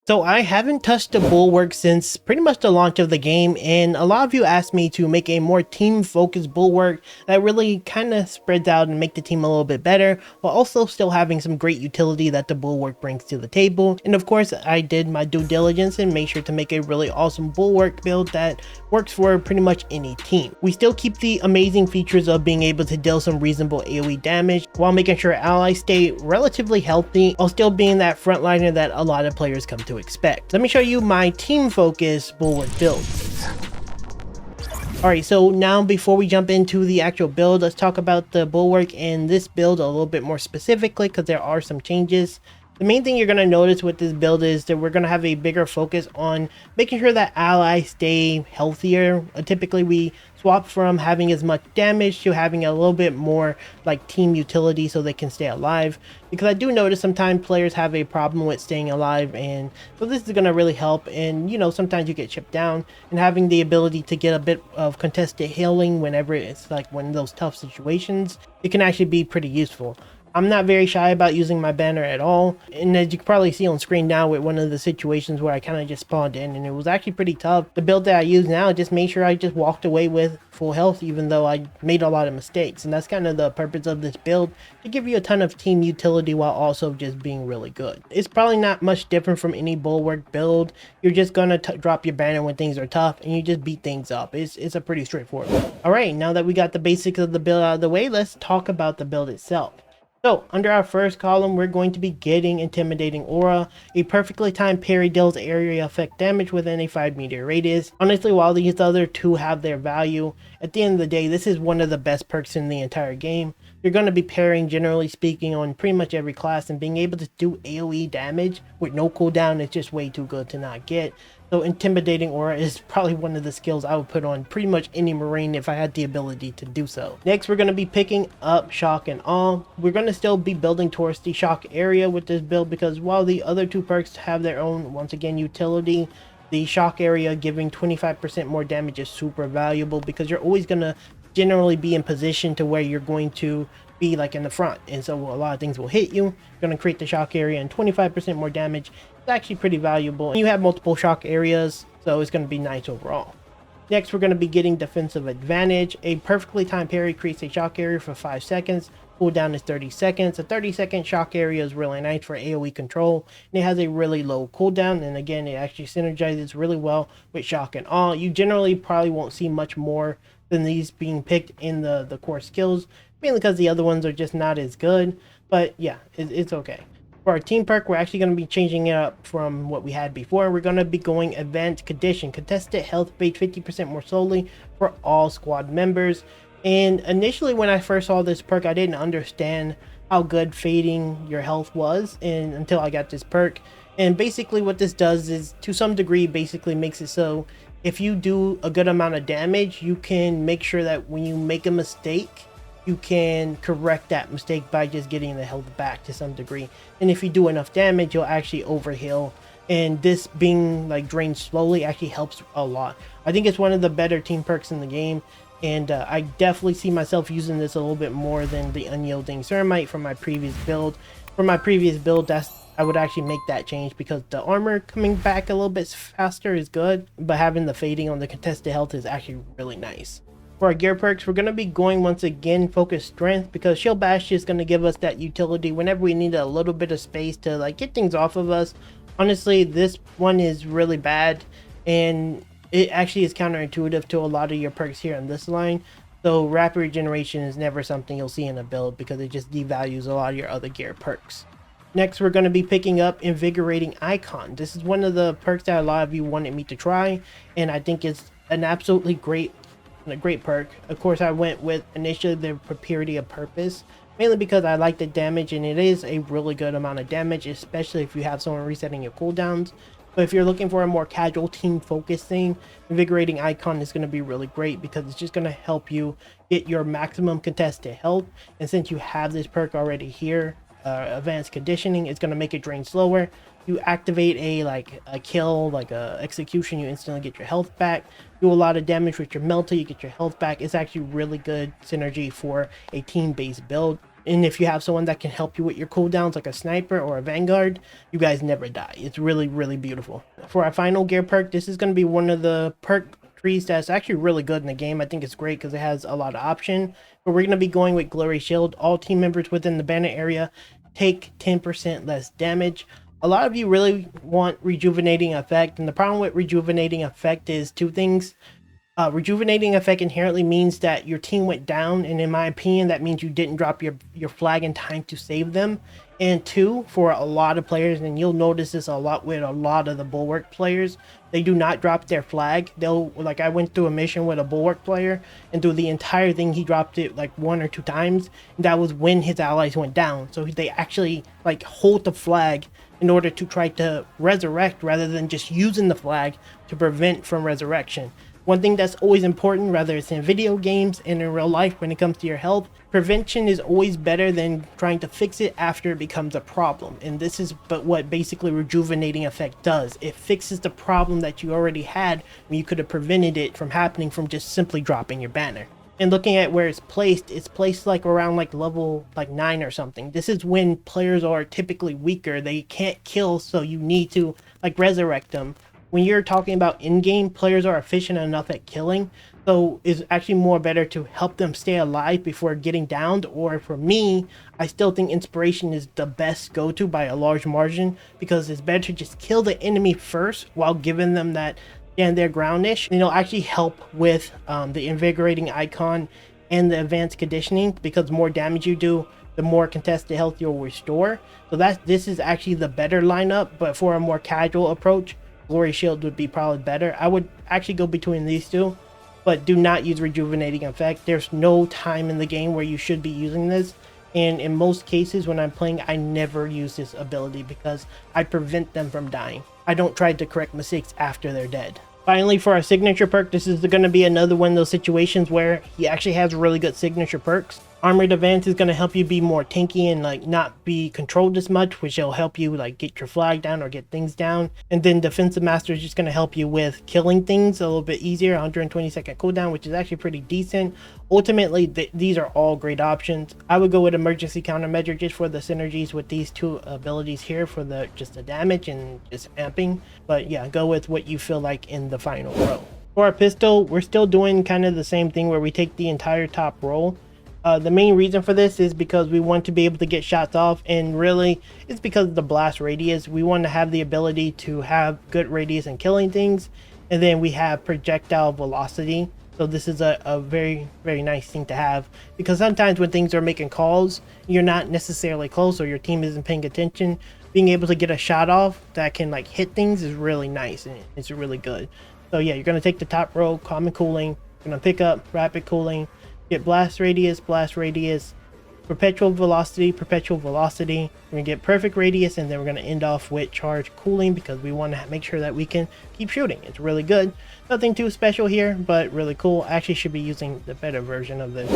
So I haven't touched the Bulwark since pretty much the launch of the game, and a lot of you asked me to make a more team-focused Bulwark that really kind of spreads out and make the team a little bit better, while also still having some great utility that the Bulwark brings to the table. And of course, I did my due diligence and made sure to make a really awesome Bulwark build that works for pretty much any team. We still keep the amazing features of being able to deal some reasonable AoE damage, while making sure allies stay relatively healthy, while still being that frontliner that a lot of players come to expect. Let me show you my team focus Bulwark build. Alright, so now before we jump into the actual build, let's talk about the Bulwark and this build a little bit more specifically, because there are some changes. The main thing you're going to notice with this build is that we're going to have a bigger focus on making sure that allies stay healthier. Typically we swap from having as much damage to having a little bit more like team utility so they can stay alive, because I do notice sometimes players have a problem with staying alive, and so this is going to really help. And you know, sometimes you get chipped down, and having the ability to get a bit of contested healing whenever it's like one of those tough situations, it can actually be pretty useful. I'm not very shy about using my banner at all, and as you can probably see on screen now with one of the situations where I kind of just spawned in and it was actually pretty tough, the build that I use now just made sure I just walked away with full health even though I made a lot of mistakes. And that's kind of the purpose of this build, to give you a ton of team utility while also just being really good. It's probably not much different from any Bulwark build. You're just gonna drop your banner when things are tough and you just beat things up. It's a pretty straightforward build. Alright, now that we got the basics of the build out of the way, let's talk about the build itself. So, under our first column, we're going to be getting Intimidating Aura. A perfectly timed parry deals area effect damage within a 5-meter radius. Honestly, while these other two have their value, at the end of the day, this is one of the best perks in the entire game. You're going to be parrying, generally speaking, on pretty much every class, and being able to do AoE damage with no cooldown is just way too good to not get. So Intimidating Aura is probably one of the skills I would put on pretty much any Marine if I had the ability to do so. Next, we're going to be picking up Shock and Awe. We're going to still be building towards the Shock area with this build, because while the other two perks have their own, once again, utility, the Shock area giving 25% more damage is super valuable, because you're always going to generally be in position to where you're going to be like in the front, and so a lot of things will hit you. You're going to create the shock area, and 25% more damage is actually pretty valuable. And you have multiple shock areas, so it's going to be nice overall. Next, we're going to be getting Defensive Advantage. A perfectly timed parry creates a shock area for 5 seconds. Cooldown is 30 seconds. A 30-second shock area is really nice for AoE control, and it has a really low cooldown, and again, it actually synergizes really well with Shock and Awe. You generally probably won't see much more than these being picked in the core skills, mainly because the other ones are just not as good, but yeah, it's okay. For our team perk, we're actually going to be changing it up from what we had before. We're going to be going Advanced Condition. Contested health base 50% more solely for all squad members. And initially when I first saw this perk, I didn't understand how good fading your health was, and until I got this perk. And basically what this does is, to some degree, basically makes it so if you do a good amount of damage, you can make sure that when you make a mistake, you can correct that mistake by just getting the health back to some degree. And if you do enough damage, you'll actually overheal, and this being like drained slowly actually helps a lot. I think it's one of the better team perks in the game, and I definitely see myself using this a little bit more than the Unyielding Ceramite from my previous build. For my previous build, I would actually make that change, because the armor coming back a little bit faster is good, but having the fading on the contested health is actually really nice. For our gear perks, we're going to be going once again Focus Strength, because Shield Bash is going to give us that utility whenever we need a little bit of space to like get things off of us. Honestly, this one is really bad, and it actually is counterintuitive to a lot of your perks here on this line. So rapid regeneration is never something you'll see in a build, because it just devalues a lot of your other gear perks. Next, we're going to be picking up Invigorating Icon. This is one of the perks that a lot of you wanted me to try, and I think it's an absolutely great perk. Of course, I went with initially the Purity of Purpose, mainly because I like the damage, and it is a really good amount of damage, especially if you have someone resetting your cooldowns. But if you're looking for a more casual team focus thing, Invigorating Icon is going to be really great, because it's just going to help you get your maximum contested health. And since you have this perk already here, Advanced Conditioning, it's going to make it drain slower. You activate a kill, like a execution, you instantly get your health back. Do a lot of damage with your melter, you get your health back. It's actually really good synergy for a team-based build. And if you have someone that can help you with your cooldowns, like a sniper or a vanguard, you guys never die. It's really, really beautiful. For our final gear perk, this is going to be one of the perk trees that's actually really good in the game. I think it's great because it has a lot of option. But we're going to be going with Glory Shield. All team members within the banner area take 10% less damage. A lot of you really want Rejuvenating Effect, and the problem with Rejuvenating Effect is two things. Rejuvenating Effect inherently means that your team went down, and in my opinion, that means you didn't drop your flag in time to save them. And two, for a lot of players, and you'll notice this a lot with a lot of the Bulwark players, they do not drop their flag. They'll, like, I went through a mission with a Bulwark player, and through the entire thing, he dropped it like 1 or 2 times, and that was when his allies went down. So they actually like hold the flag in order to try to resurrect rather than just using the flag to prevent from resurrection. One thing that's always important, whether it's in video games and in real life when it comes to your health, prevention is always better than trying to fix it after it becomes a problem. And this is what basically Rejuvenating Effect does. It fixes the problem that you already had when you could have prevented it from happening from just simply dropping your banner. And looking at where it's placed like around like level like 9 or something. This is when players are typically weaker. They can't kill, so you need to like resurrect them. When you're talking about in-game, players are efficient enough at killing, so it's actually more better to help them stay alive before getting downed. Or for me, I still think Inspiration is the best go-to by a large margin, because it's better to just kill the enemy first while giving them that stand their groundish. And it'll actually help with the Invigorating Icon and the Advanced Conditioning, because the more damage you do, the more contested health you'll restore. So this is actually the better lineup, but for a more casual approach, Glory Shield would be probably better. I would actually go between these two, but do not use Rejuvenating Effect. There's no time in the game where you should be using this, and in most cases when I'm playing, I never use this ability because I prevent them from dying. I don't try to correct mistakes after they're dead. Finally, for our signature perk, this is going to be another one of those situations where he actually has really good signature perks. Armored Advance is going to help you be more tanky and like not be controlled as much, which will help you like get your flag down or get things down. And then Defensive Master is just going to help you with killing things a little bit easier, 120-second cooldown, which is actually pretty decent. Ultimately, these are all great options. I would go with Emergency Countermeasure just for the synergies with these two abilities here for just the damage and just amping. But yeah, go with what you feel like in the final row. For our pistol, we're still doing kind of the same thing where we take the entire top roll. The main reason for this is because we want to be able to get shots off, and really it's because of the blast radius. We want to have the ability to have good radius in killing things, and then we have projectile velocity. So this is a very, very nice thing to have, because sometimes when things are making calls, you're not necessarily close or your team isn't paying attention. Being able to get a shot off that can like hit things is really nice, and it's really good. So yeah, you're going to take the top row, common cooling, you're going to pick up rapid cooling, get blast radius, perpetual velocity. We're gonna get perfect radius, and then we're gonna end off with charge cooling because we want to make sure that we can keep shooting. It's really good. Nothing too special here, but really cool. I actually should be using the better version of this.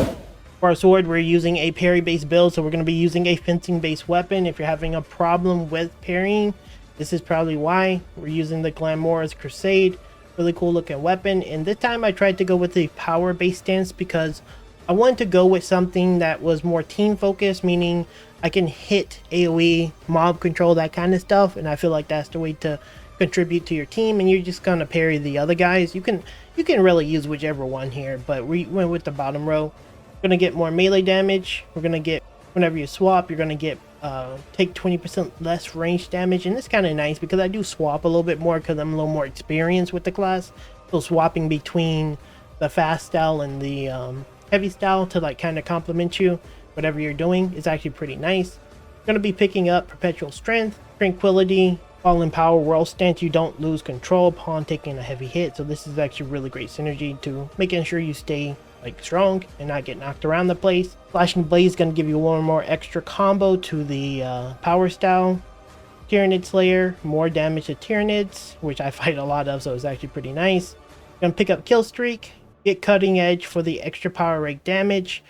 For our sword, we're using a parry based build, so we're gonna be using a fencing based weapon. If you're having a problem with parrying, this is probably why. We're using the Glamorous Crusade. Really cool looking weapon, and this time I tried to go with the power based stance because I wanted to go with something that was more team focused, meaning I can hit AoE, mob control, that kind of stuff, and I feel like that's the way to contribute to your team, and you're just gonna parry the other guys. You can really use whichever one here, but we went with the bottom row. We're gonna get more melee damage. We're gonna get, whenever you swap, you're gonna get take 20% less range damage, and it's kind of nice because I do swap a little bit more because I'm a little more experienced with the class. So swapping between the fast style and the heavy style to like kind of complement you, whatever you're doing, is actually pretty nice. You're going to be picking up Perpetual Strength, Tranquility, Fallen Power, World Stance. You don't lose control upon taking a heavy hit, so this is actually really great synergy to making sure you stay like strong and not get knocked around the place. Flashing Blade is going to give you one more extra combo to the power style. Tyrannid Slayer, more damage to Tyranids, which I fight a lot of, so it's actually pretty nice. Gonna pick up Kill Streak, get Cutting Edge for the extra power rate damage,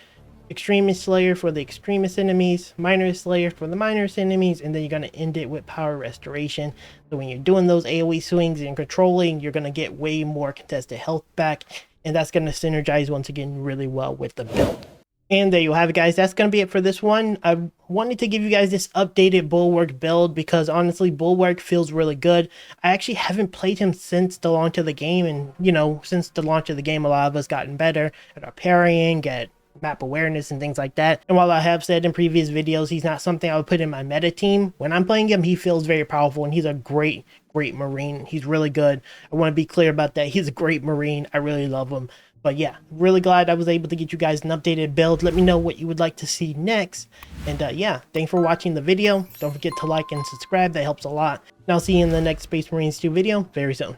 Extremist Slayer for the extremist enemies, Minor Slayer for the minorist enemies, and then you're gonna end it with Power Restoration. So when you're doing those AoE swings and controlling, you're gonna get way more contested health back, and that's gonna synergize once again really well with the build. And there you have it, guys. That's going to be it for this one. I wanted to give you guys this updated Bulwark build because honestly, Bulwark feels really good. I actually haven't played him since the launch of the game. And, you know, since the launch of the game, a lot of us gotten better at our parrying, at map awareness and things like that. And while I have said in previous videos, he's not something I would put in my meta team, when I'm playing him, he feels very powerful and he's a great Marine. He's really good. I want to be clear about that. He's a great Marine. I really love him. But yeah, really glad I was able to get you guys an updated build. Let me know what you would like to see next. And yeah, thanks for watching the video. Don't forget to like and subscribe. That helps a lot. And I'll see you in the next Space Marines 2 video very soon.